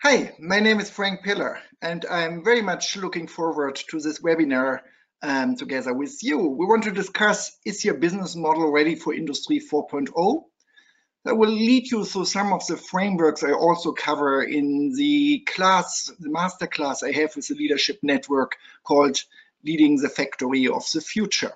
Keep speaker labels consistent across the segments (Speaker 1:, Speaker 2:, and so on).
Speaker 1: Hi, my name is Frank Piller, and I'm very much looking forward to this webinar together with you. We want to discuss, is your business model ready for Industry 4.0? I will lead you through some of the frameworks I also cover in the master class I have with the Leadership Network called Leading the Factory of the Future.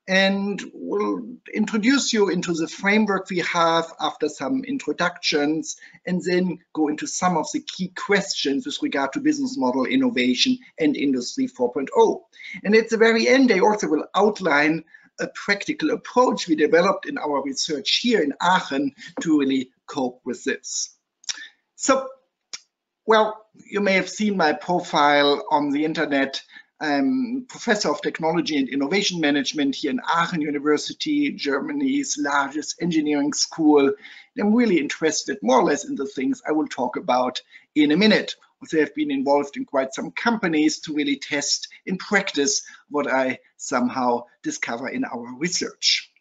Speaker 1: And we'll introduce you into the framework we have after some introductions, and then go into some of the key questions with regard to business model innovation and Industry 4.0. And at the very end, I also will outline a practical approach we developed in our research here in Aachen to really cope with this. So, well, you may have seen my profile on the internet. I'm Professor of Technology and Innovation Management here in Aachen University, Germany's largest engineering school. I'm really interested more or less in the things I will talk about in a minute. Also, I've been involved in quite some companies to really test in practice what I somehow discover in our research.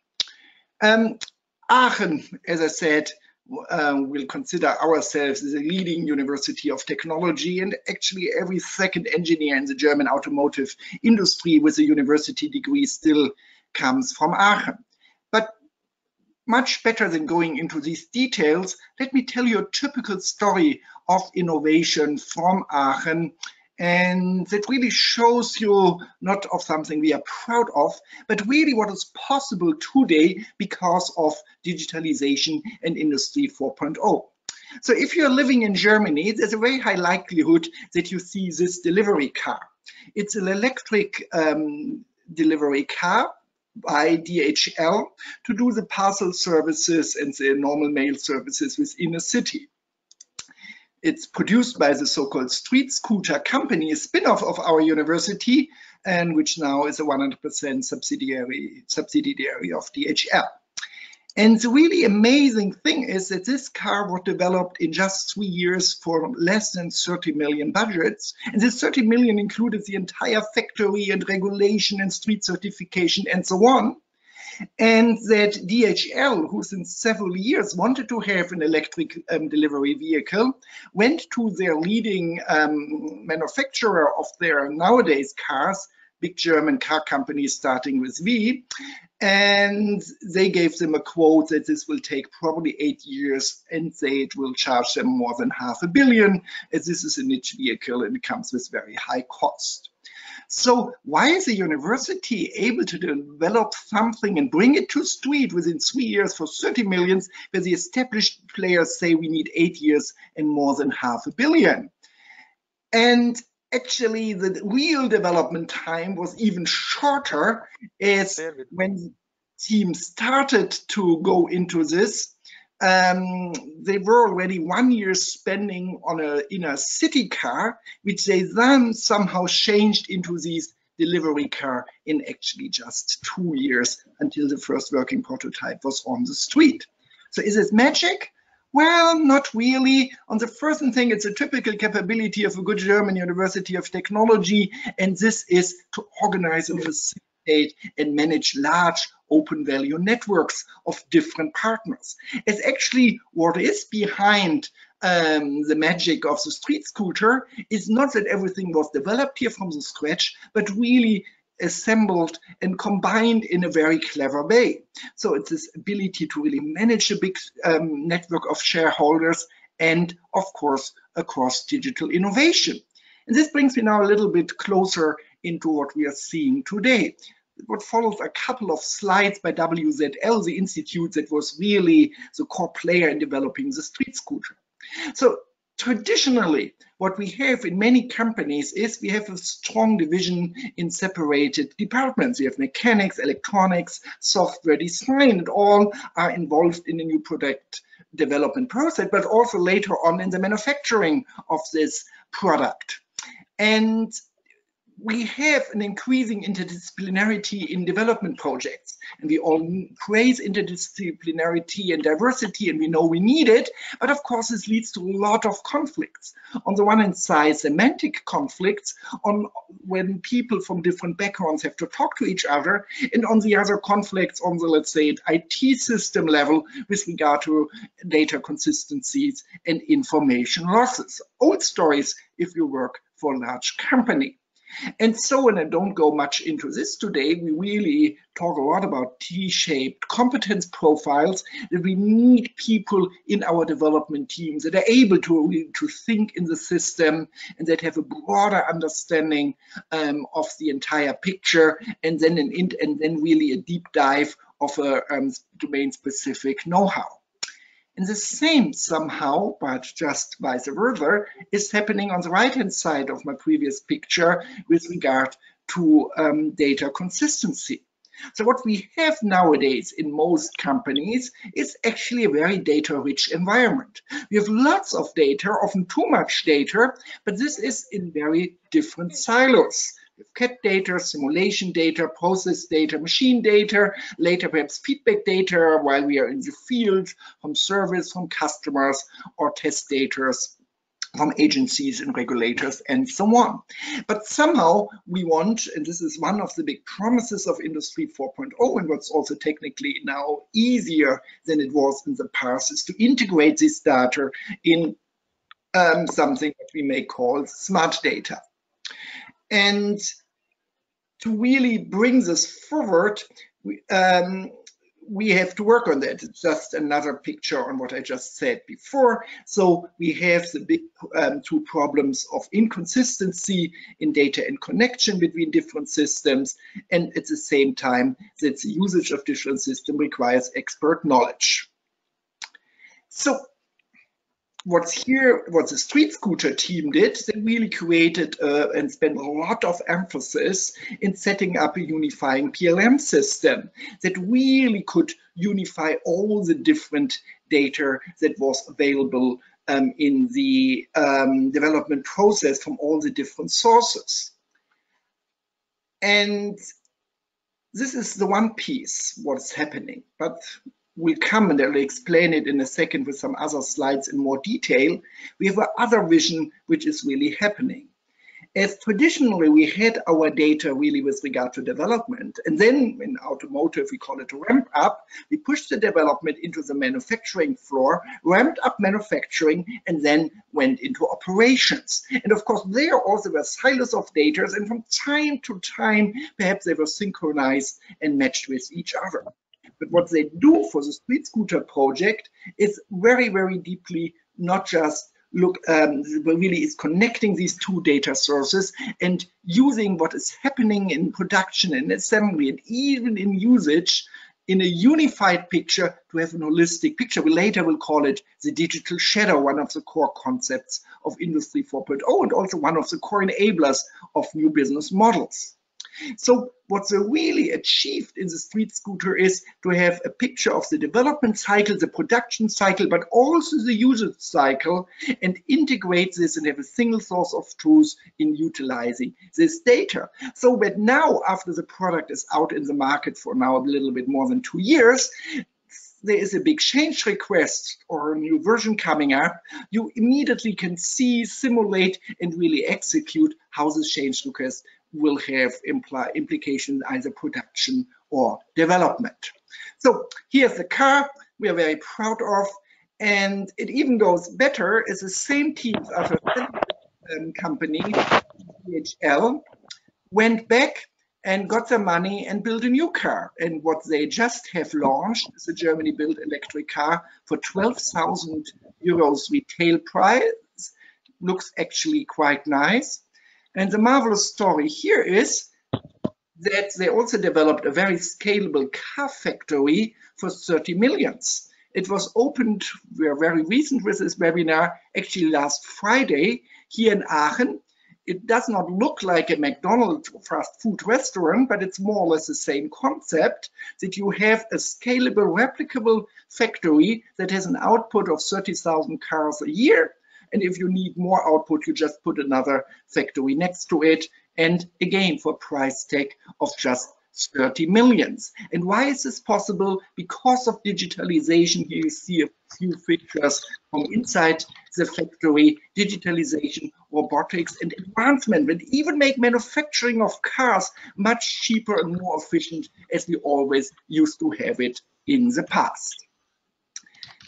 Speaker 1: Aachen, as I said, we'll consider ourselves as a leading university of technology, and actually every second engineer in the German automotive industry with a university degree still comes from Aachen. But much better than going into these details, let me tell you a typical story of innovation from Aachen. And that really shows you not of something we are proud of, but really what is possible today because of digitalization and Industry 4.0. So if you're living in Germany, there's a very high likelihood that you see this delivery car. It's an electric delivery car by DHL to do the parcel services and the normal mail services within a city. It's produced by the so-called Street Scooter company, a spin-off of our university, and which now is a 100% subsidiary of DHL. And the really amazing thing is that this car was developed in just 3 years for less than 30 million budgets. And this 30 million included the entire factory and regulation and street certification and so on. And that DHL, who since several years wanted to have an electric delivery vehicle, went to their leading manufacturer of their nowadays cars, big German car companies starting with V, and they gave them a quote that this will take probably 8 years, and they will charge them more than $500 million, as this is a niche vehicle and it comes with very high cost. So why is a university able to develop something and bring it to street within 3 years for 30 million, where the established players say we need 8 years and more than $500 million? And actually, the real development time was even shorter, as when the team started to go into this, they were already 1 year spending on in a city car, which they then somehow changed into this delivery car in actually just 2 years until the first working prototype was on the street. So is it magic? Well, not really. On the first thing, it's a typical capability of a good German university of technology, and this is to organize and facilitate and manage large open value networks of different partners. It's actually what is behind the magic of the street scooter is not that everything was developed here from the scratch, but really assembled and combined in a very clever way. So it's this ability to really manage a big network of shareholders and, of course, across digital innovation. And this brings me now a little bit closer into what we are seeing today. What follows a couple of slides by WZL, the institute that was really the core player in developing the street scooter. So traditionally, what we have in many companies is we have a strong division in separated departments. We have mechanics, electronics, software design, and all are involved in a new product development process, but also later on in the manufacturing of this product. And we have an increasing interdisciplinarity in development projects, and we all praise interdisciplinarity and diversity, and we know we need it, but of course this leads to a lot of conflicts. On the one hand side, semantic conflicts on when people from different backgrounds have to talk to each other, and on the other conflicts on the, let's say, IT system level with regard to data consistencies and information losses. Old stories if you work for a large company. And so, and I don't go much into this today, we really talk a lot about T-shaped competence profiles, that we need people in our development teams that are able to think in the system and that have a broader understanding of the entire picture, and then really a deep dive of a domain-specific know-how. And the same somehow, but just vice versa, is happening on the right-hand side of my previous picture with regard to data consistency. So what we have nowadays in most companies is actually a very data-rich environment. We have lots of data, often too much data, but this is in very different silos. CAD data, simulation data, process data, machine data, later perhaps feedback data while we are in the field, from service, from customers, or test data from agencies and regulators and so on. But somehow we want, and this is one of the big promises of Industry 4.0, and what's also technically now easier than it was in the past, is to integrate this data in something that we may call smart data. And to really bring this forward, we have to work on that. It's just another picture on what I just said before. So we have the big two problems of inconsistency in data and connection between different systems, and at the same time that the usage of different systems requires expert knowledge. So what the street scooter team did, they really created and spent a lot of emphasis in setting up a unifying PLM system that really could unify all the different data that was available in the development process from all the different sources. And this is the one piece what's happening, but we'll come and I'll explain it in a second with some other slides in more detail. We have another vision which is really happening. As traditionally we had our data really with regard to development, and then in automotive we call it ramp up, we pushed the development into the manufacturing floor, ramped up manufacturing, and then went into operations. And of course there also were silos of data, and from time to time perhaps they were synchronized and matched with each other. But what they do for the street scooter project is very, very deeply not just look, really is connecting these two data sources and using what is happening in production and assembly and even in usage in a unified picture to have an holistic picture. We later will call it the digital shadow, one of the core concepts of Industry 4.0 and also one of the core enablers of new business models. So what they really achieved in the street scooter is to have a picture of the development cycle, the production cycle, but also the usage cycle, and integrate this and have a single source of truth in utilizing this data. So that now, after the product is out in the market for now a little bit more than 2 years, there is a big change request or a new version coming up, you immediately can see, simulate, and really execute how this change request will have implications either production or development. So here's the car we are very proud of, and it even goes better as the same teams of a company, DHL, went back and got the money and built a new car. And what they just have launched is a Germany-built electric car for 12,000 euros retail price. Looks actually quite nice. And the marvelous story here is that they also developed a very scalable car factory for 30 million. It was opened, we are very recent with this webinar, actually last Friday here in Aachen. It does not look like a McDonald's fast food restaurant, but it's more or less the same concept, that you have a scalable, replicable factory that has an output of 30,000 cars a year. And if you need more output, you just put another factory next to it, and again for a price tag of just 30 millions. And why is this possible? Because of digitalization. Here you see a few pictures from inside the factory. Digitalization, robotics, and advancement that even make manufacturing of cars much cheaper and more efficient as we always used to have it in the past.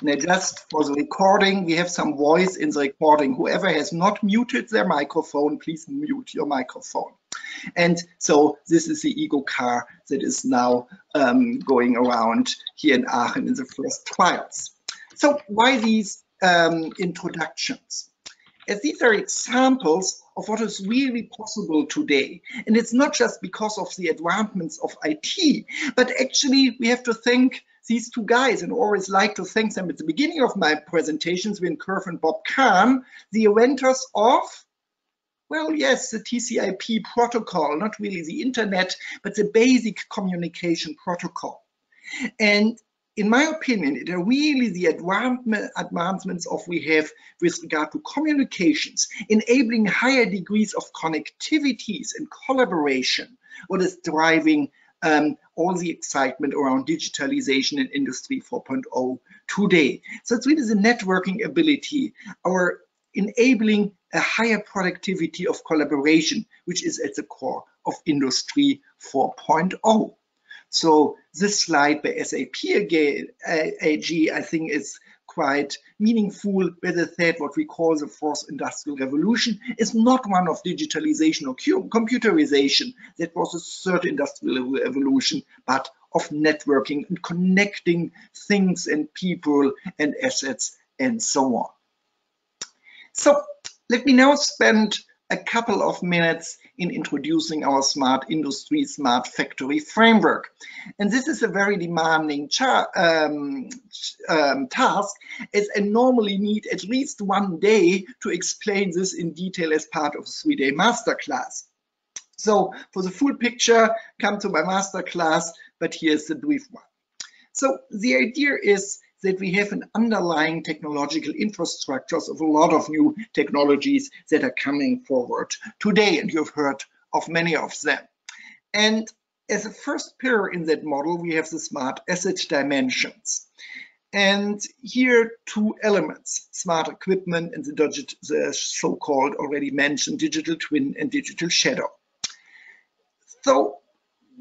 Speaker 1: Now, just for the recording, we have some voice in the recording. Whoever has not muted their microphone, please mute your microphone. And so this is the Ego car that is now going around here in Aachen in the first trials. So why these introductions? As these are examples of what is really possible today. And it's not just because of the advancements of IT, but actually we have to thank these two guys, and always like to thank them at the beginning of my presentations, Wim Curve and Bob Kahn, the inventors of, well, yes, the TCPIP protocol, not really the internet, but the basic communication protocol. And in my opinion, it are really the advancements of we have with regard to communications, enabling higher degrees of connectivities and collaboration, what is driving all the excitement around digitalization in Industry 4.0 today. So it's really the networking ability, our enabling a higher productivity of collaboration, which is at the core of Industry 4.0. So this slide by SAP AG, I think, is quite meaningful, where they said what we call the fourth industrial revolution is not one of digitalization or computerization. That was the third industrial revolution, but of networking and connecting things and people and assets and so on. So let me now spend a couple of minutes in introducing our smart industry, smart factory framework. And this is a very demanding task, as I normally need at least one day to explain this in detail as part of a 3-day masterclass. So for the full picture, come to my masterclass, but here's the brief one. So the idea is that we have an underlying technological infrastructures of a lot of new technologies that are coming forward today, and you've heard of many of them. And as a first pillar in that model, we have the smart asset dimensions. And here, two elements: smart equipment and the so-called already mentioned digital twin and digital shadow. So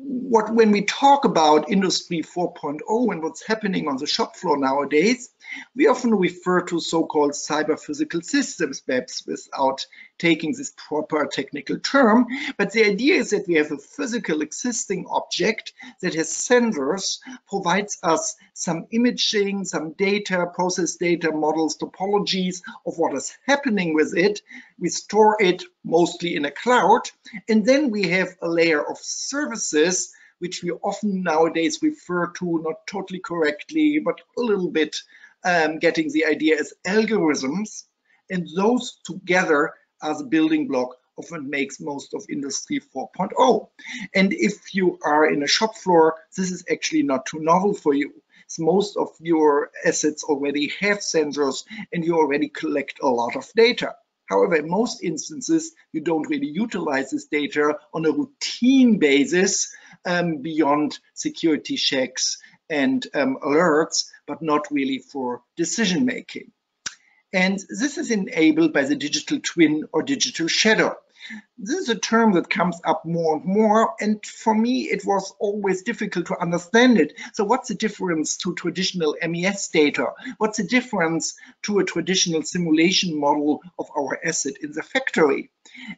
Speaker 1: when we talk about Industry 4.0 and what's happening on the shop floor nowadays, we often refer to so-called cyber-physical systems, perhaps without taking this proper technical term. But the idea is that we have a physical existing object that has sensors, provides us some imaging, some data, process data, models, topologies of what is happening with it. We store it mostly in a cloud, and then we have a layer of services, which we often nowadays refer to, not totally correctly, but a little bit getting the idea as algorithms. And those together are the building block of what makes most of Industry 4.0. And if you are in a shop floor, this is actually not too novel for you. So most of your assets already have sensors and you already collect a lot of data. However, in most instances, you don't really utilize this data on a routine basis beyond security checks and alerts, but not really for decision making. And this is enabled by the digital twin or digital shadow. This is a term that comes up more and more, and for me it was always difficult to understand it. So what's the difference to traditional MES data? What's the difference to a traditional simulation model of our asset in the factory?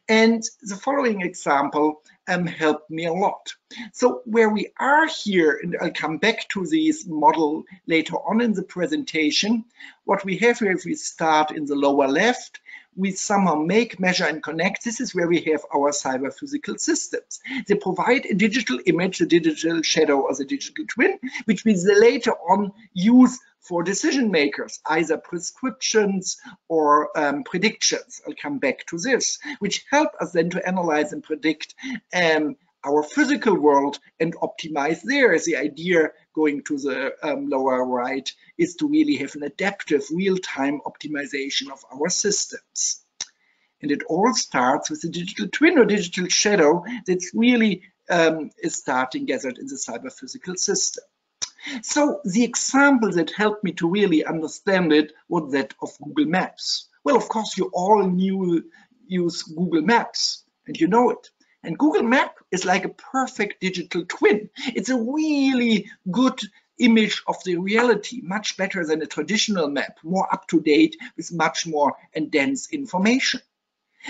Speaker 1: And the following example helped me a lot. So where we are here, and I'll come back to this model later on in the presentation, what we have here, if we start in the lower left, we somehow make, measure, and connect. This is where we have our cyber physical systems. They provide a digital image, a digital shadow, or the digital twin, which we later on use for decision makers, either prescriptions or predictions. I'll come back to this, which help us then to analyze and predict our physical world and optimize there. As the idea going to the lower right is to really have an adaptive real-time optimization of our systems. And it all starts with the digital twin or digital shadow that's really is starting gathered in the cyber-physical system. So the example that helped me to really understand it was that of Google Maps. Well, of course, you all use Google Maps, and you know it. And Google Map is like a perfect digital twin. It's a really good image of the reality, much better than a traditional map, more up to date with much more and dense information.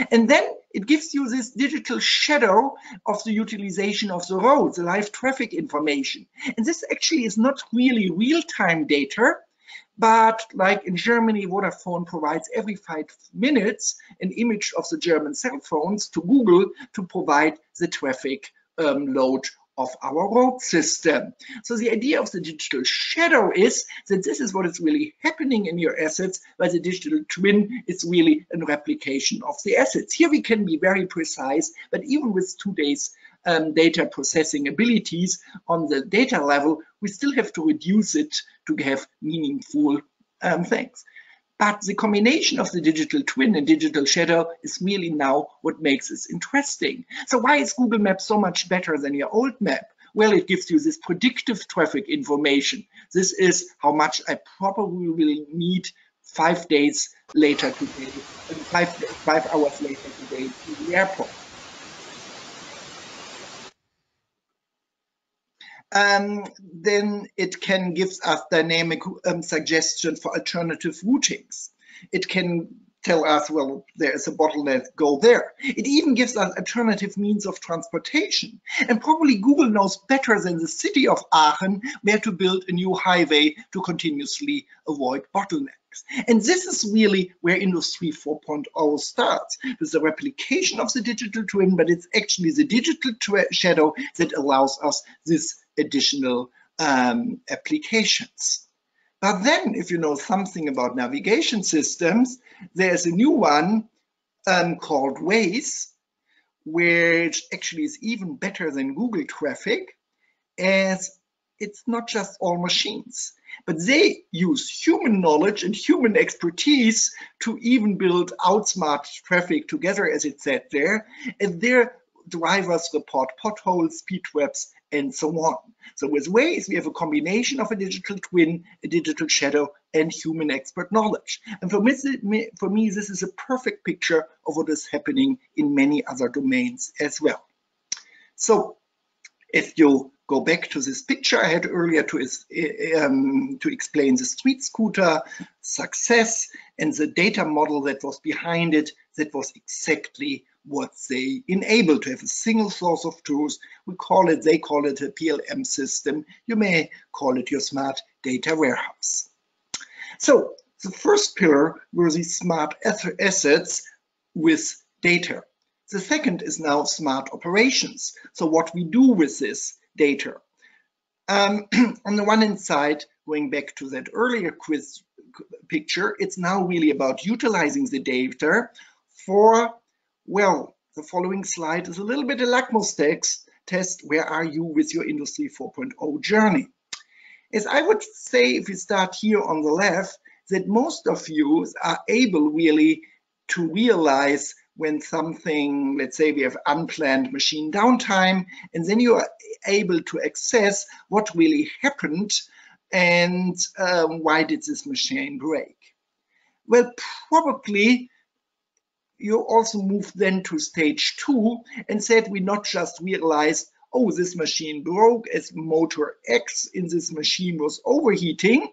Speaker 1: And then it gives you this digital shadow of the utilization of the road, the live traffic information. And this actually is not really real-time data, but like in Germany, Vodafone provides every 5 minutes an image of the German cell phones to Google to provide the traffic load of our road system. So the idea of the digital shadow is that this is what is really happening in your assets, while the digital twin is really a replication of the assets. Here we can be very precise, but even with today's data processing abilities on the data level, we still have to reduce it to have meaningful things. But the combination of the digital twin and digital shadow is really now what makes this interesting. So why is Google Maps so much better than your old map? Well, it gives you this predictive traffic information. This is how much I probably will need 5 days later today, 5 hours later today to the airport. Then it can give us dynamic suggestion for alternative routings. It can tell us, well, there is a bottleneck, go there. It even gives us alternative means of transportation. And probably Google knows better than the city of Aachen where to build a new highway to continuously avoid bottlenecks. And this is really where Industry 4.0 starts, with the replication of the digital twin, but it's actually the digital shadow that allows us this additional applications. But then, if you know something about navigation systems, there's a new one called Waze, which actually is even better than Google traffic, as it's not just all machines, but they use human knowledge and human expertise to even build outsmart traffic together, as it said there, and their drivers report potholes, speed traps, and so on. So with Waze, we have a combination of a digital twin, a digital shadow, and human expert knowledge. And for me, this is a perfect picture of what is happening in many other domains as well. So if you go back to this picture I had earlier to explain the street scooter success and the data model that was behind it, that was exactly what they enable, to have a single source of truth. They call it a PLM system. You may call it your smart data warehouse. So the first pillar were these smart assets with data. The second is now smart operations. So what we do with this data. On the one hand side, going back to that earlier quiz picture, it's now really about utilizing the data for, well, the following slide is a little bit a litmus test. Where are you with your Industry 4.0 journey? As I would say, if we start here on the left, that most of you are able really to realize when something, let's say we have unplanned machine downtime, and then you are able to access what really happened and why did this machine break. Well, probably you also moved then to stage 2 and said we not just realized, oh, this machine broke as motor X in this machine was overheating,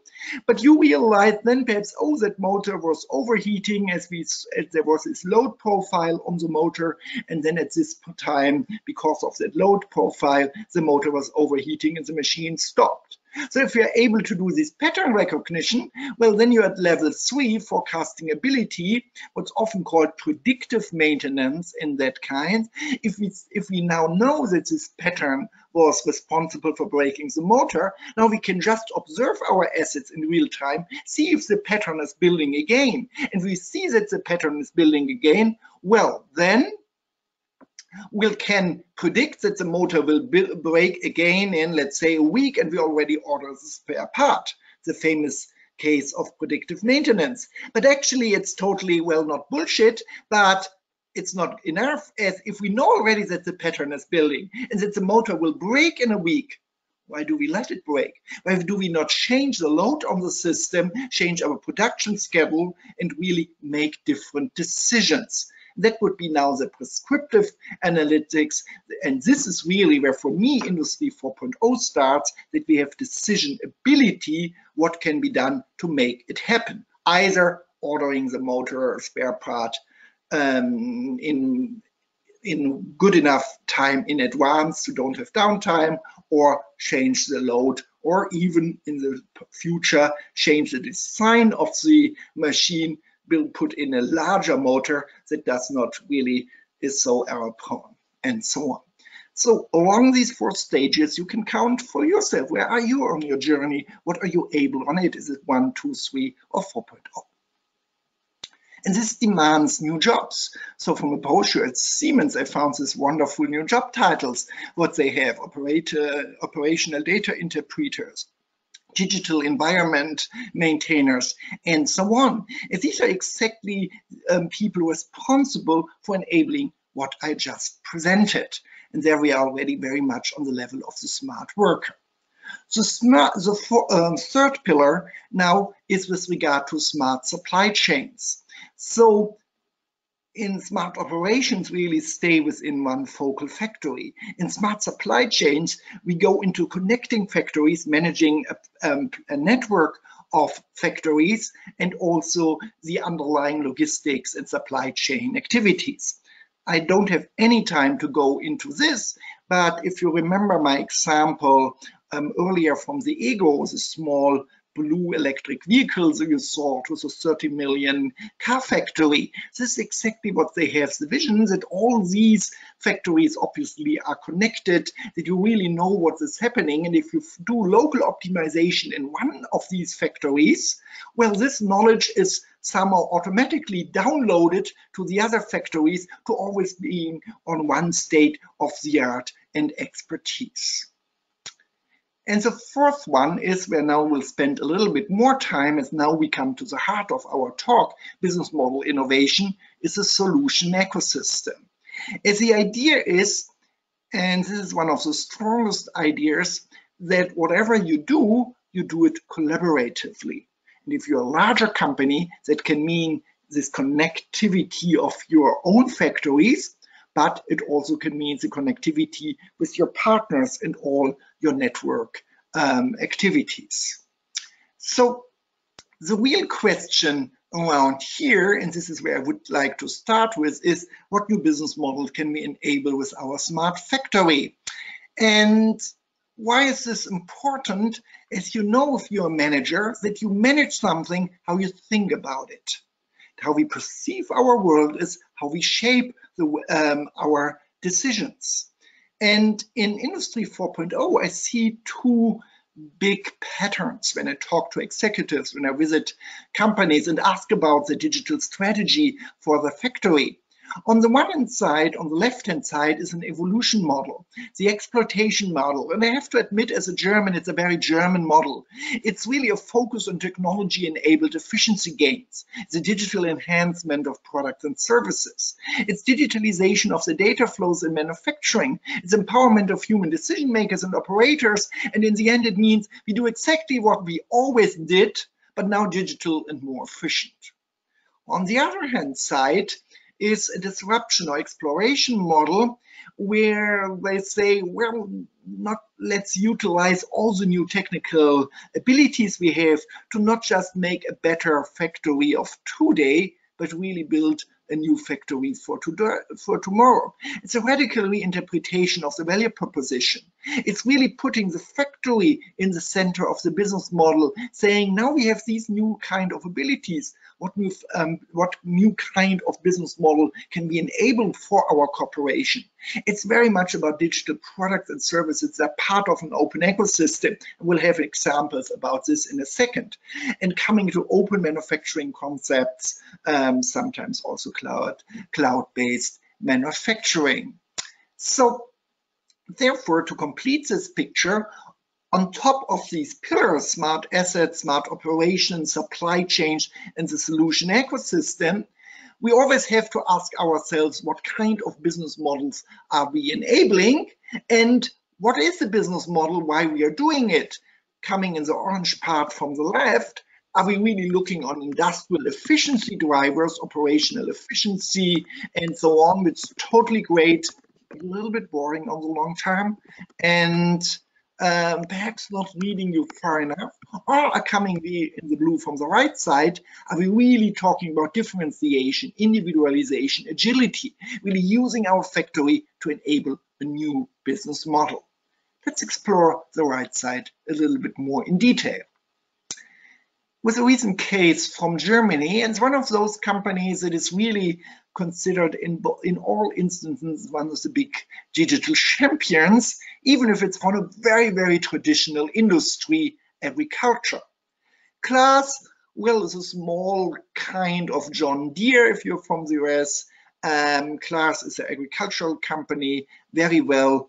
Speaker 1: but you realized then perhaps, oh, that motor was overheating as there was this load profile on the motor, and then at this time, because of that load profile, the motor was overheating and the machine stopped. So if you're able to do this pattern recognition, well, then you're at level 3, forecasting ability, what's often called predictive maintenance in that kind. If we now know that this pattern was responsible for breaking the motor, now we can just observe our assets in real time, see if the pattern is building again. And we see that the pattern is building again, well, then we can predict that the motor will break again in, let's say, a week, and we already order the spare part, the famous case of predictive maintenance. But actually, it's totally, well, not bullshit, but it's not enough, as if we know already that the pattern is building and that the motor will break in a week. Why do we let it break? Why do we not change the load on the system, change our production schedule, and really make different decisions? That would be now the prescriptive analytics. And this is really where, for me, Industry 4.0 starts, that we have decision ability, what can be done to make it happen. Either ordering the motor or spare part in good enough time in advance to don't have downtime, or change the load, or even in the future change the design of the machine, will put in a larger motor that does not really is so error prone, and so on. So along these 4 stages, you can count for yourself. Where are you on your journey? What are you able on it? Is it 1, 2, 3, or 4.0? And this demands new jobs. So from a brochure at Siemens, I found these wonderful new job titles. What they have: operational data interpreters, digital environment maintainers, and so on. And these are exactly people responsible for enabling what I just presented. And there we are already very much on the level of the smart worker. The third pillar now is with regard to smart supply chains. So in smart operations, we really stay within one focal factory. In smart supply chains, we go into connecting factories, managing a network of factories, and also the underlying logistics and supply chain activities. I don't have any time to go into this, but if you remember my example earlier from the Ego, the small blue electric vehicles you saw, it was a 30 million car factory. This is exactly what they have, the vision that all these factories obviously are connected, that you really know what is happening. And if you do local optimization in one of these factories, well, this knowledge is somehow automatically downloaded to the other factories to always being on one state of the art and expertise. And the fourth one is where now we'll spend a little bit more time, as now we come to the heart of our talk, business model innovation, is a solution ecosystem. As the idea is, and this is one of the strongest ideas, that whatever you do it collaboratively. And if you're a larger company, that can mean this connectivity of your own factories, but it also can mean the connectivity with your partners and all your network activities. So the real question around here, and this is where I would like to start with, is what new business model can we enable with our smart factory? And why is this important? As you know, if you're a manager, that you manage something, how you think about it. How we perceive our world is how we shape our decisions. And in Industry 4.0, I see 2 big patterns when I talk to executives, when I visit companies and ask about the digital strategy for the factory. On the one hand side, on the left-hand side, is an evolution model, the exploitation model. And I have to admit, as a German, it's a very German model. It's really a focus on technology-enabled efficiency gains, the digital enhancement of products and services. It's digitalization of the data flows in manufacturing. It's empowerment of human decision makers and operators. And in the end, it means we do exactly what we always did, but now digital and more efficient. On the other hand side, is a disruption or exploration model where they say, well, let's utilize all the new technical abilities we have to not just make a better factory of today, but really build a new factory for tomorrow. It's a radical reinterpretation of the value proposition. It's really putting the factory in the center of the business model, saying now we have these new kind of abilities. What new kind of business model can be enabled for our corporation? It's very much about digital products and services that are part of an open ecosystem. We'll have examples about this in a second. And coming to open manufacturing concepts, sometimes also cloud-based manufacturing. So therefore, to complete this picture, on top of these pillars, smart assets, smart operations, supply chain, and the solution ecosystem, we always have to ask ourselves, what kind of business models are we enabling, and what is the business model, why we are doing it? Coming in the orange part from the left, are we really looking on industrial efficiency drivers, operational efficiency, and so on, which is totally great, but a little bit boring on the long term, and perhaps not leading you far enough? Or are coming in the blue from the right side, are we really talking about differentiation, individualization, agility, really using our factory to enable a new business model? Let's explore the right side a little bit more in detail. With a recent case from Germany, and it's one of those companies that is really considered in all instances one of the big digital champions, even if it's from a very, very traditional industry, agriculture. Class, well, is a small kind of John Deere if you're from the US. Class is an agricultural company, very well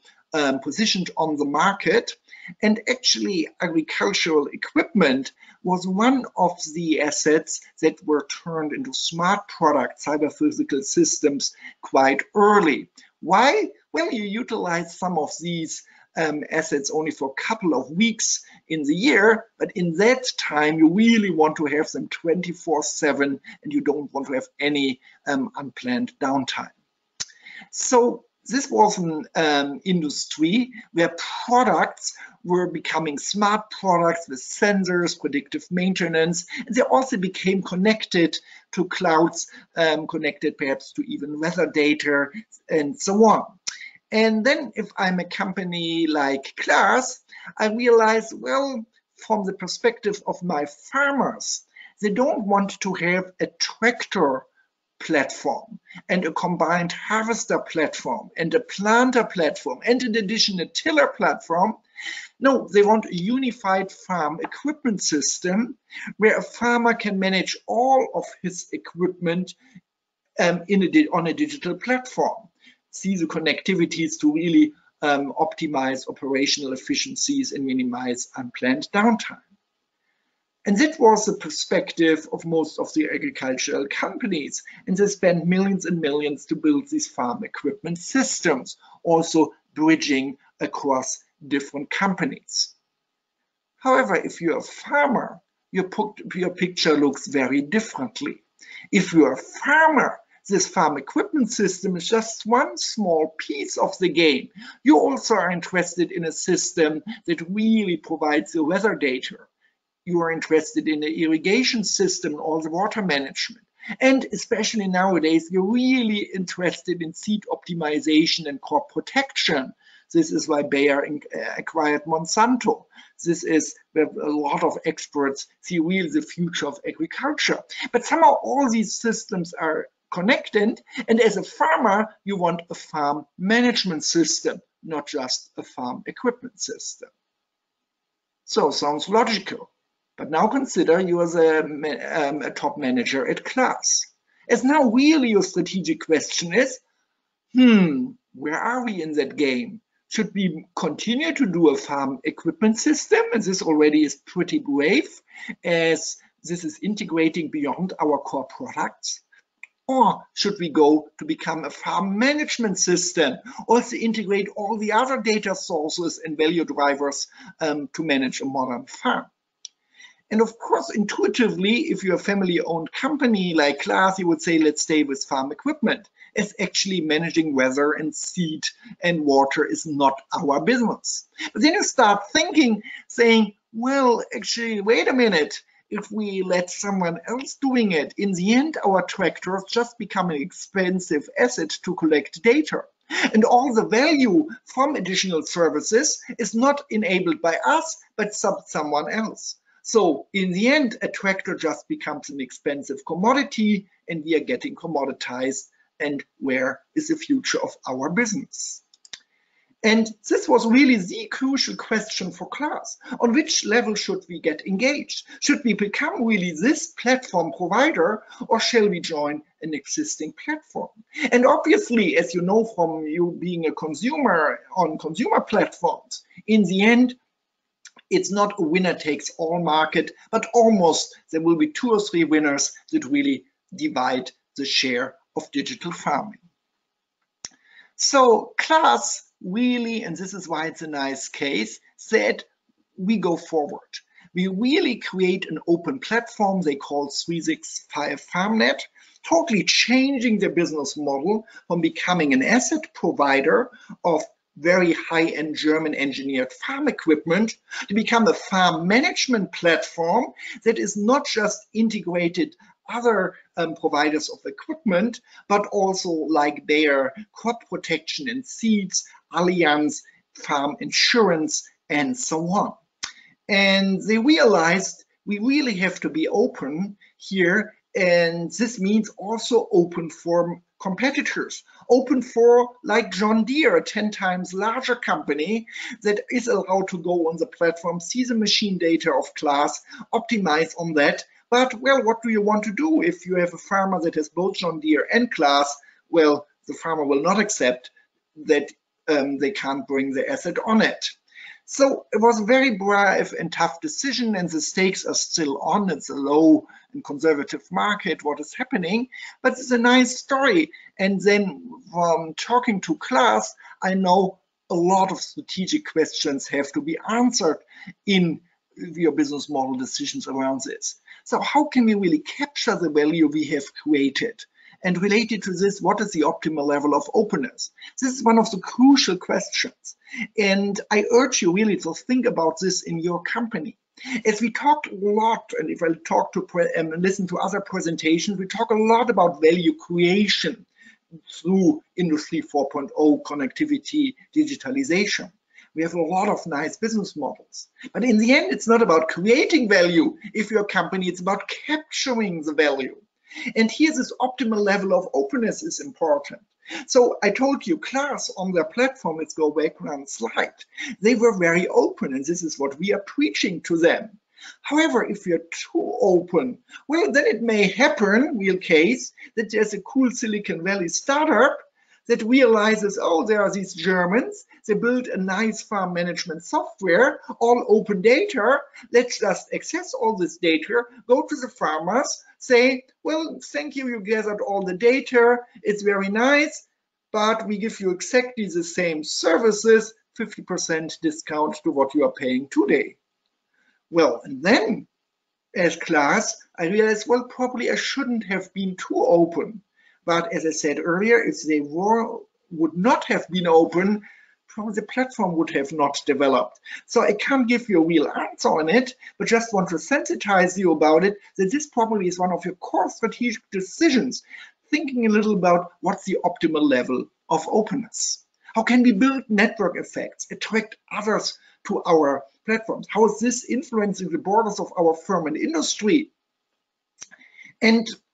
Speaker 1: positioned on the market. And actually, agricultural equipment was one of the assets that were turned into smart products, cyber-physical systems, quite early. Why? Well, you utilize some of these assets only for a couple of weeks in the year, but in that time, you really want to have them 24/7, and you don't want to have any unplanned downtime. So this was an industry where products were becoming smart products with sensors, predictive maintenance, and they also became connected to clouds, connected perhaps to even weather data, and so on. And then if I'm a company like Claas, I realize, well, from the perspective of my farmers, they don't want to have a tractor platform and a combined harvester platform and a planter platform and in addition a tiller platform. No, they want a unified farm equipment system where a farmer can manage all of his equipment on a digital platform. See the connectivities to really optimize operational efficiencies and minimize unplanned downtime. And that was the perspective of most of the agricultural companies. And they spent millions and millions to build these farm equipment systems, also bridging across different companies. However, if you're a farmer, your picture looks very differently. If you're a farmer, this farm equipment system is just one small piece of the game. You also are interested in a system that really provides the weather data. You are interested in the irrigation system, all the water management. And especially nowadays, you're really interested in seed optimization and crop protection. This is why Bayer acquired Monsanto. This is where a lot of experts see really the future of agriculture. But somehow all these systems are connected, and as a farmer, you want a farm management system, not just a farm equipment system. So, sounds logical. But now consider you as a top manager at Claas. As now really your strategic question is, where are we in that game? Should we continue to do a farm equipment system? And this already is pretty brave, as this is integrating beyond our core products. Or should we go to become a farm management system, also integrate all the other data sources and value drivers to manage a modern farm? And of course, intuitively, if you're a family-owned company like Claas, you would say, let's stay with farm equipment, as actually managing weather and seed and water is not our business. But then you start thinking, saying, well, actually, wait a minute. If we let someone else doing it, in the end, our tractors just become an expensive asset to collect data. And all the value from additional services is not enabled by us, but someone else. So in the end, a tractor just becomes an expensive commodity, and we are getting commoditized. And where is the future of our business? And this was really the crucial question for Claas. On which level should we get engaged? Should we become really this platform provider, or shall we join an existing platform? And obviously, as you know from you being a consumer on consumer platforms, in the end, it's not a winner-takes-all market, but almost there will be 2 or 3 winners that really divide the share of digital farming. So class really, and this is why it's a nice case, said we go forward. We really create an open platform they call 365 FarmNet, totally changing their business model from becoming an asset provider of very high-end German engineered farm equipment to become a farm management platform that is not just integrated other providers of equipment, but also like their crop protection and seeds, Allianz, farm insurance, and so on. And they realized we really have to be open here, and this means also open for competitors, open for like John Deere, a 10 times larger company that is allowed to go on the platform, see the machine data of class, optimize on that. But well, what do you want to do if you have a farmer that has both John Deere and class? Well, the farmer will not accept that they can't bring the asset on it. So it was a very brave and tough decision, and the stakes are still on. It's a low and conservative market, what is happening, but it's a nice story. And then from talking to class, I know a lot of strategic questions have to be answered in your business model decisions around this. So how can we really capture the value we have created? And related to this, what is the optimal level of openness? This is one of the crucial questions. And I urge you really to think about this in your company. As we talked a lot, and if I talk to listen to other presentations, we talk a lot about value creation through Industry 4.0, connectivity, digitalization. We have a lot of nice business models. But in the end, it's not about creating value. If you're a company, it's about capturing the value. And here, this optimal level of openness is important. So I told you, class on their platform, let's go back one slide, they were very open, and this is what we are preaching to them. However, if you're too open, well, then it may happen, real case, that there's a cool Silicon Valley startup that realizes, oh, there are these Germans, they built a nice farm management software, all open data, let's just access all this data, go to the farmers, say, well, thank you, you gathered all the data, it's very nice, but we give you exactly the same services, 50% discount to what you are paying today. Well, and then as class, I realized, well, probably I shouldn't have been too open. But as I said earlier, if they would not have been open, probably the platform would have not developed. So I can't give you a real answer on it, but just want to sensitize you about it, that this probably is one of your core strategic decisions, thinking a little about what's the optimal level of openness. How can we build network effects, attract others to our platforms? How is this influencing the borders of our firm and industry?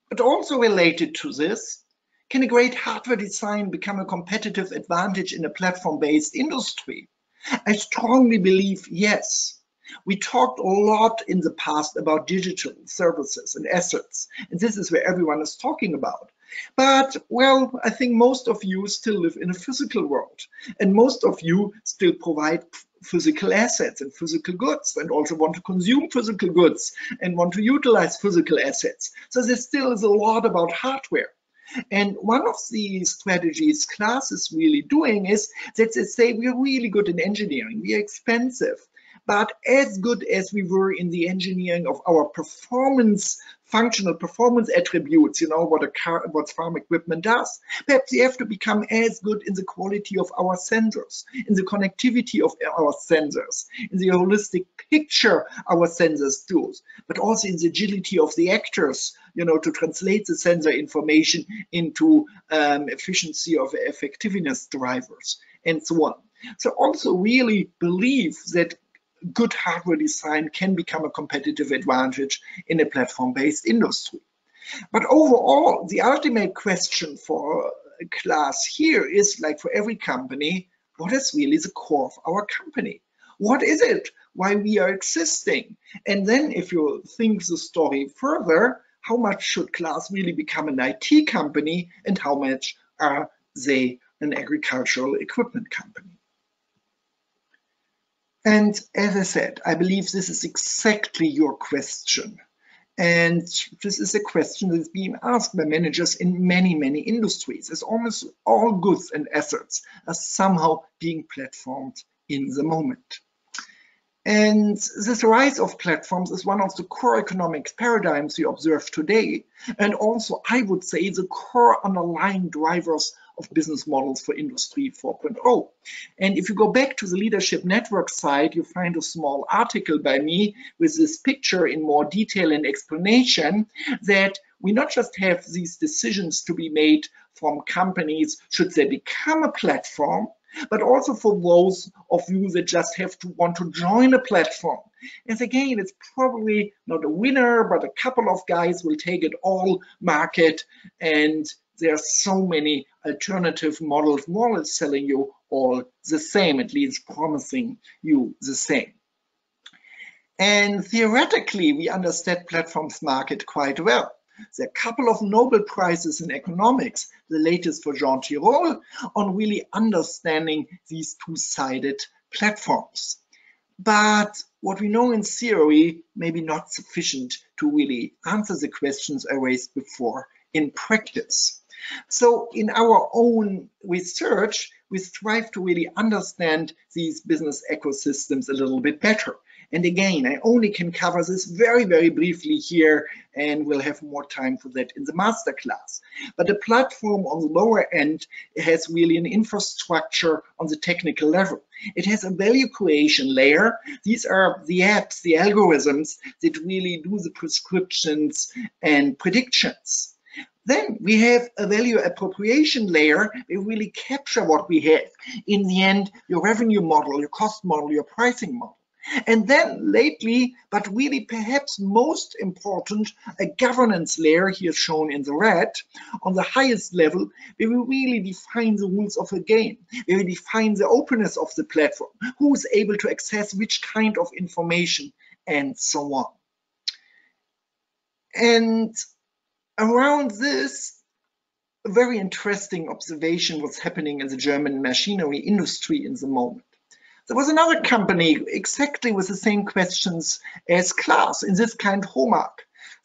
Speaker 1: But also related to this, can a great hardware design become a competitive advantage in a platform-based industry? I strongly believe yes. We talked a lot in the past about digital services and assets, and this is where everyone is talking about. But, well, I think most of you still live in a physical world, and most of you still provide physical assets and physical goods, and also want to consume physical goods and want to utilize physical assets. So there still is a lot about hardware. And one of the strategies class is really doing is that they say we're really good in engineering, we are expensive, but as good as we were in the engineering of our performance, functional performance attributes, you know, what farm equipment does, perhaps we have to become as good in the quality of our sensors, in the connectivity of our sensors, in the holistic picture our sensors do, but also in the agility of the actors, you know, to translate the sensor information into efficiency of effectiveness drivers, and so on. So also really believe that good hardware design can become a competitive advantage in a platform-based industry. But overall, the ultimate question for class here is, like for every company, what is really the core of our company? What is it? Why we are existing? And then if you think the story further, how much should class really become an IT company, and how much are they an agricultural equipment company? And as I said, I believe this is exactly your question. And this is a question that's being asked by managers in many, many industries, as almost all goods and assets are somehow being platformed in the moment. And this rise of platforms is one of the core economic paradigms we observe today, and also, I would say, the core underlying drivers of business models for Industry 4.0. And if you go back to the Leadership Network site, you find a small article by me with this picture in more detail and explanation that we not just have these decisions to be made from companies, should they become a platform, but also for those of you that just have to want to join a platform. And again, it's probably not a winner, but a couple of guys will take it all market, and there are so many alternative models, more or less selling you all the same, at least promising you the same. And theoretically, we understand platforms market quite well. There are a couple of Nobel Prizes in economics, the latest for Jean Tirole, on really understanding these two-sided platforms. But what we know in theory may be not sufficient to really answer the questions I raised before in practice. So in our own research, we strive to really understand these business ecosystems a little bit better. And again, I only can cover this very, very briefly here, and we'll have more time for that in the masterclass. But the platform on the lower end has really an infrastructure on the technical level. It has a value creation layer. These are the apps, the algorithms that really do the prescriptions and predictions. Then we have a value appropriation layer. We really capture what we have. In the end, your revenue model, your cost model, your pricing model. And then lately, but really perhaps most important, a governance layer here shown in the red. On the highest level, we will really define the rules of the game. We will define the openness of the platform, who is able to access which kind of information, and so on. And around this, a very interesting observation was happening in the German machinery industry in the moment. There was another company exactly with the same questions as Klaas, in this kind Homag.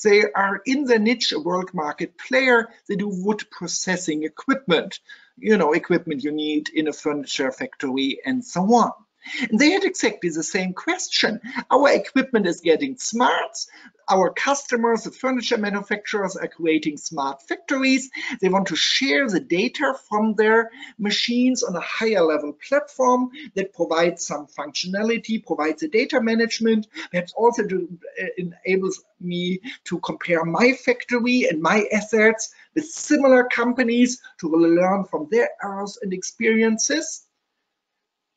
Speaker 1: They are in the niche, a world market player. They do wood processing equipment, equipment you need in a furniture factory and so on. And they had exactly the same question. Our equipment is getting smart. Our customers, the furniture manufacturers, are creating smart factories. They want to share the data from their machines on a higher level platform that provides some functionality, provides the data management, perhaps also enables me to compare my factory and my assets with similar companies to learn from their errors and experiences.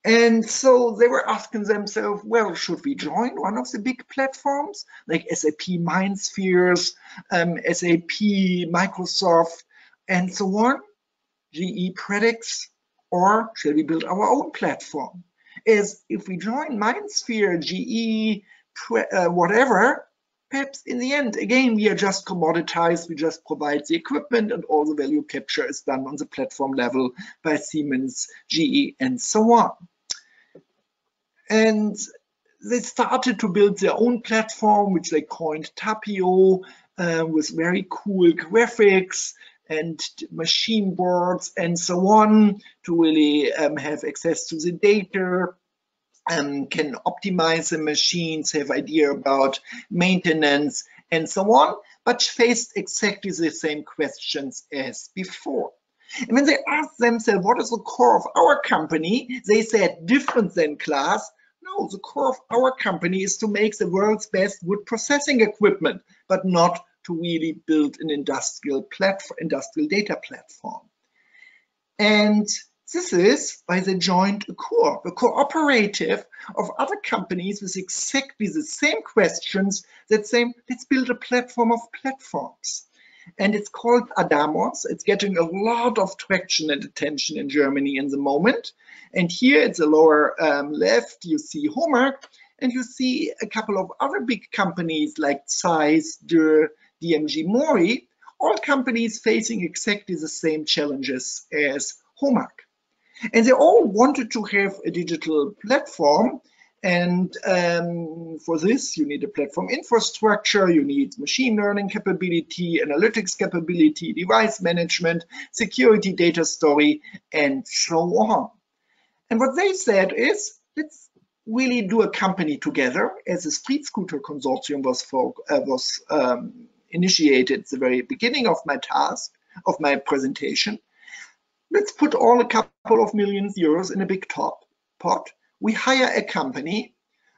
Speaker 1: And so they were asking themselves, well, should we join one of the big platforms like SAP MindSphere, SAP, Microsoft, and so on, GE Predix, or shall we build our own platform? As if we join MindSphere, GE, whatever, perhaps in the end, again, we are just commoditized, we just provide the equipment and all the value capture is done on the platform level by Siemens, GE, and so on. And they started to build their own platform, which they coined Tapio, with very cool graphics and machine boards and so on, to really have access to the data, can optimize the machines, have idea about maintenance and so on, but faced exactly the same questions as before. And when they asked themselves, what is the core of our company? They said, different than Klaas. No, the core of our company is to make the world's best wood processing equipment, but not to really build an industrial data platform. And this is why they joined a cooperative of other companies with exactly the same questions that say, let's build a platform of platforms. And it's called Adamos. It's getting a lot of traction and attention in Germany in the moment. And here it's the lower left, you see Homag, and you see a couple of other big companies like Zeiss, Dürr, DMG Mori, all companies facing exactly the same challenges as Homag. And they all wanted to have a digital platform, And for this, you need a platform infrastructure, you need machine learning capability, analytics capability, device management, security data story, and so on. And what they said is, let's really do a company together, as the Street Scooter Consortium was initiated at the very beginning of my presentation. Let's put all a couple of millions euros in a big pot. We hire a company,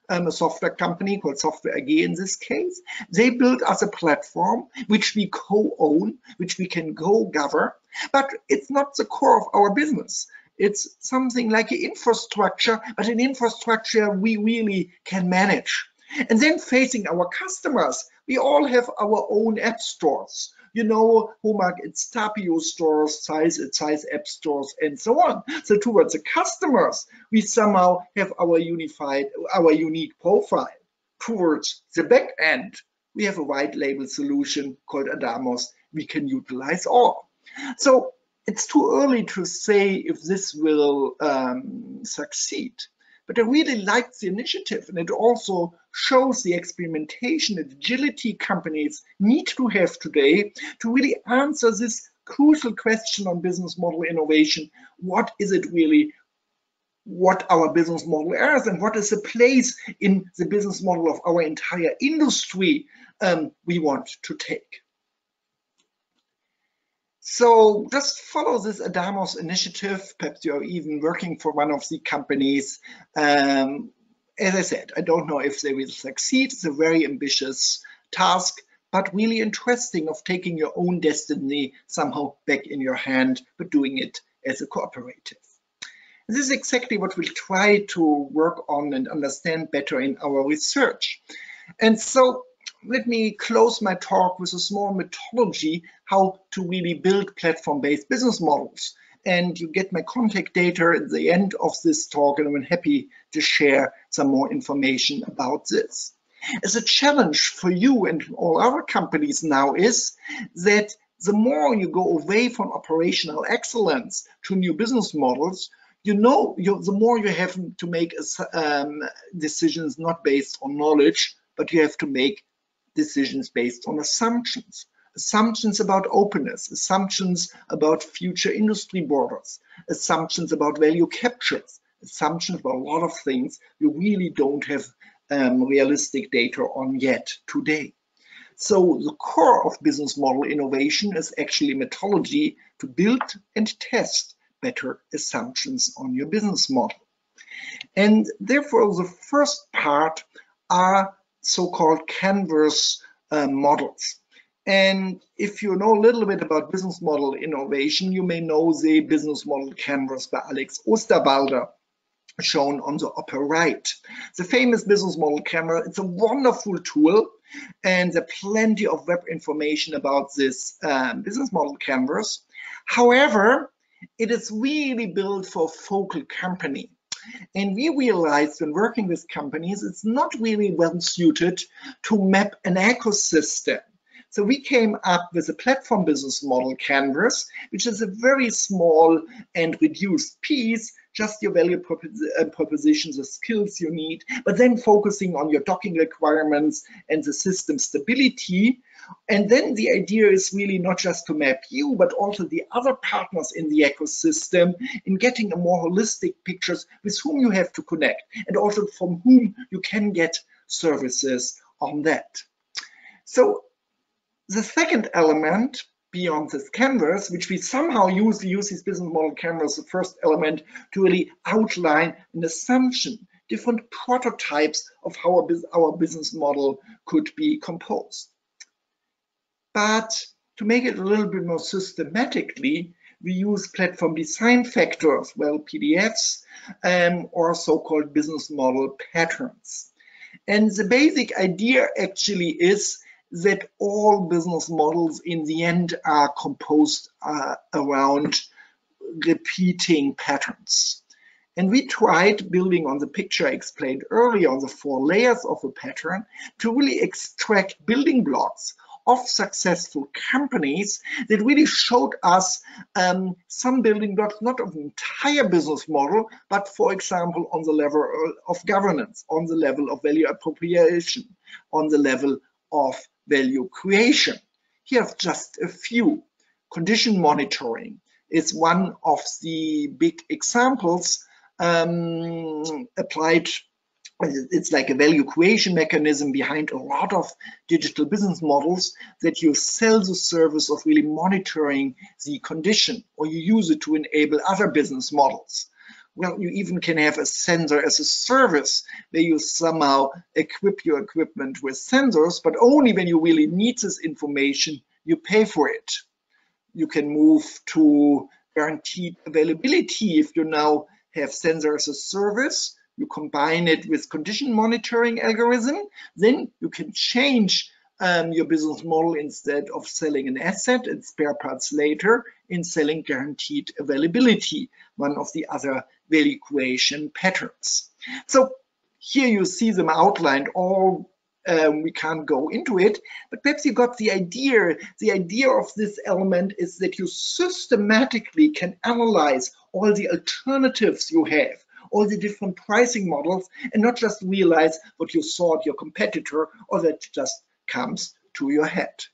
Speaker 1: a software company called Software AG in this case. They build us a platform which we co-own, which we can govern, but it's not the core of our business. It's something like an infrastructure, but an infrastructure we really can manage. And then facing our customers, we all have our own app stores. You know, HOMAG, it's Tapio stores, Zeiss app stores, and so on. So towards the customers, we somehow have our unique profile. Towards the back end, we have a white label solution called Adamos. We can utilize all. So it's too early to say if this will succeed. But I really like the initiative, and it also shows the experimentation and agility companies need to have today to really answer this crucial question on business model innovation. What is it really, what our business model is, and what is the place in the business model of our entire industry we want to take? So just follow this Adamos initiative. Perhaps you're even working for one of the companies. As I said, I don't know if they will succeed. It's a very ambitious task, but really interesting of taking your own destiny somehow back in your hand, but doing it as a cooperative. This is exactly what we'll try to work on and understand better in our research. And so let me close my talk with a small methodology how to really build platform-based business models. And you get my contact data at the end of this talk, and I'm happy to share some more information about this. As a challenge for you and all our companies now is that the more you go away from operational excellence to new business models, the more you have to make decisions not based on knowledge, but you have to make decisions based on assumptions. Assumptions about openness, assumptions about future industry borders, assumptions about value captures, assumptions about a lot of things you really don't have realistic data on yet today. So the core of business model innovation is actually methodology to build and test better assumptions on your business model. And therefore, the first part are so-called canvas models. And if you know a little bit about business model innovation, you may know the business model canvas by Alex Osterwalder, shown on the upper right. The famous business model canvas, it's a wonderful tool, and there's plenty of web information about this business model canvas. However, it is really built for a focal company. And we realized when working with companies, it's not really well suited to map an ecosystem. So we came up with a platform business model canvas, which is a very small and reduced piece, just your value propositions, the skills you need, but then focusing on your docking requirements and the system stability. And then the idea is really not just to map you, but also the other partners in the ecosystem in getting a more holistic pictures with whom you have to connect and also from whom you can get services on that. So the second element beyond this canvas, which we somehow use this business model canvas, the first element to really outline an assumption, different prototypes of how our business model could be composed. But to make it a little bit more systematically, we use platform design factors, well, PDFs, or so-called business model patterns. And the basic idea actually is that all business models in the end are composed around repeating patterns. And we tried, building on the picture I explained earlier on the 4 layers of a pattern, to really extract building blocks of successful companies that really showed us some building blocks, not of the entire business model, but for example, on the level of governance, on the level of value appropriation, on the level of value creation. Here's just a few. Condition monitoring is one of the big examples applied. It's like a value creation mechanism behind a lot of digital business models, that you sell the service of really monitoring the condition, or you use it to enable other business models. Well, you even can have a sensor as a service, where you somehow equip your equipment with sensors, but only when you really need this information, you pay for it. You can move to guaranteed availability if you now have sensor as a service. You combine it with condition monitoring algorithm, then you can change your business model. Instead of selling an asset and spare parts later, in selling guaranteed availability, one of the other value creation patterns. So here you see them outlined. All we can't go into it, but perhaps you got the idea. The idea of this element is that you systematically can analyze all the alternatives you have, all the different pricing models, and not just realize what you saw at your competitor or that just comes to your head.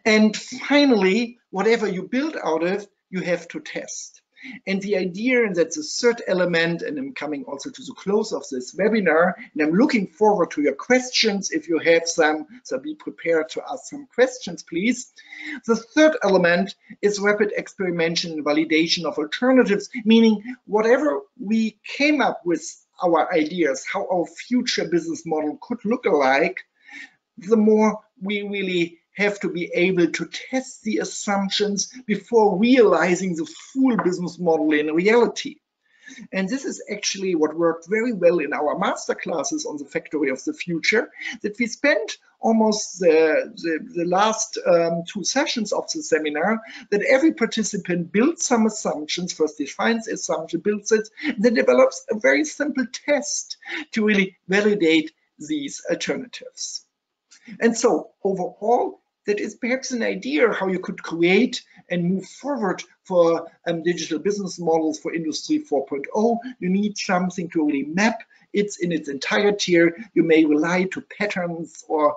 Speaker 1: And finally, whatever you build out of, you have to test. And the idea, and that's the third element, and I'm coming also to the close of this webinar, and I'm looking forward to your questions if you have some, so be prepared to ask some questions, please. The third element is rapid experimentation and validation of alternatives, meaning whatever we came up with our ideas, how our future business model could look like, the more we really have to be able to test the assumptions before realizing the full business model in reality. And this is actually what worked very well in our master classes on the Factory of the Future, that we spent almost the last 2 sessions of the seminar, that every participant builds some assumptions, first defines the assumption, builds it, and then develops a very simple test to really validate these alternatives. And so overall, that is perhaps an idea how you could create and move forward for digital business models for Industry 4.0. You need something to really map it in its entirety. You may rely to patterns or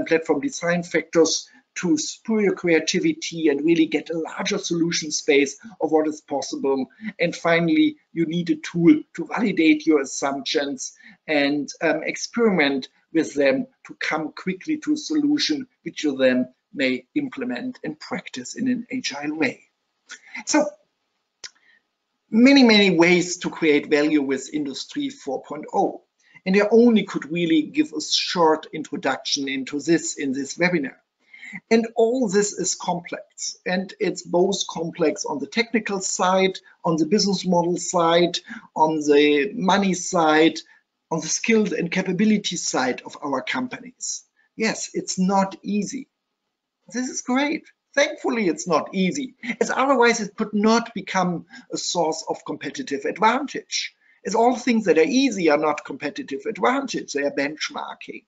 Speaker 1: platform design factors to spur your creativity and really get a larger solution space of what is possible. And finally, you need a tool to validate your assumptions and experiment with them to come quickly to a solution which you then may implement and practice in an agile way. So many ways to create value with Industry 4.0. And I only could really give a short introduction into this in this webinar. And all this is complex, and it's both complex on the technical side, on the business model side, on the money side, on the skills and capability side of our companies. Yes, it's not easy. This is great. Thankfully, it's not easy, as otherwise it could not become a source of competitive advantage. As all things that are easy are not competitive advantage, they are benchmarking.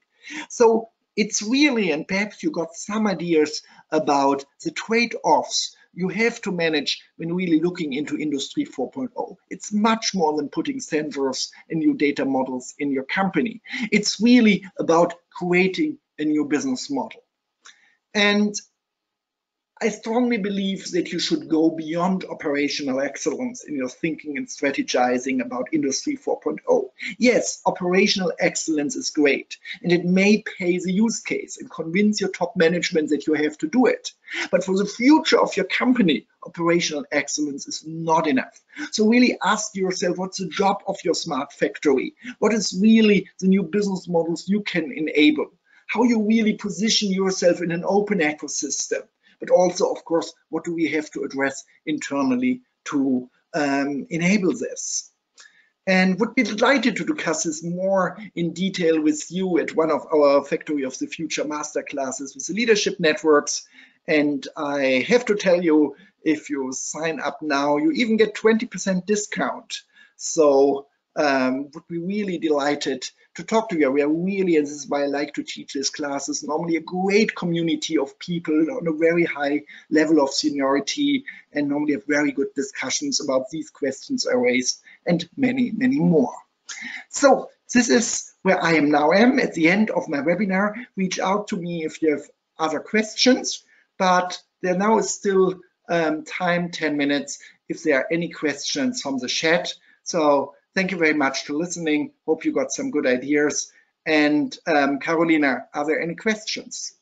Speaker 1: So it's really, and perhaps you got some ideas about the trade-offs you have to manage when really looking into Industry 4.0. It's much more than putting sensors and new data models in your company. It's really about creating a new business model. And I strongly believe that you should go beyond operational excellence in your thinking and strategizing about Industry 4.0. Yes, operational excellence is great, and it may pay the use case and convince your top management that you have to do it. But for the future of your company, operational excellence is not enough. So really ask yourself, what's the job of your smart factory? What is really the new business models you can enable? How you really position yourself in an open ecosystem? But also, of course, what do we have to address internally to enable this? And would be delighted to discuss this more in detail with you at one of our Factory of the Future masterclasses with the leadership networks. And I have to tell you, if you sign up now, you even get 20% discount. So would be really delighted to talk to you. We are really, and this is why I like to teach these classes, normally a great community of people on a very high level of seniority, and normally have very good discussions about these questions I raised and many, many more. So this is where I am now. I am at the end of my webinar. Reach out to me if you have other questions, but there now is still time, 10 minutes, if there are any questions from the chat. So thank you very much for listening. Hope you got some good ideas. And Carolina, are there any questions?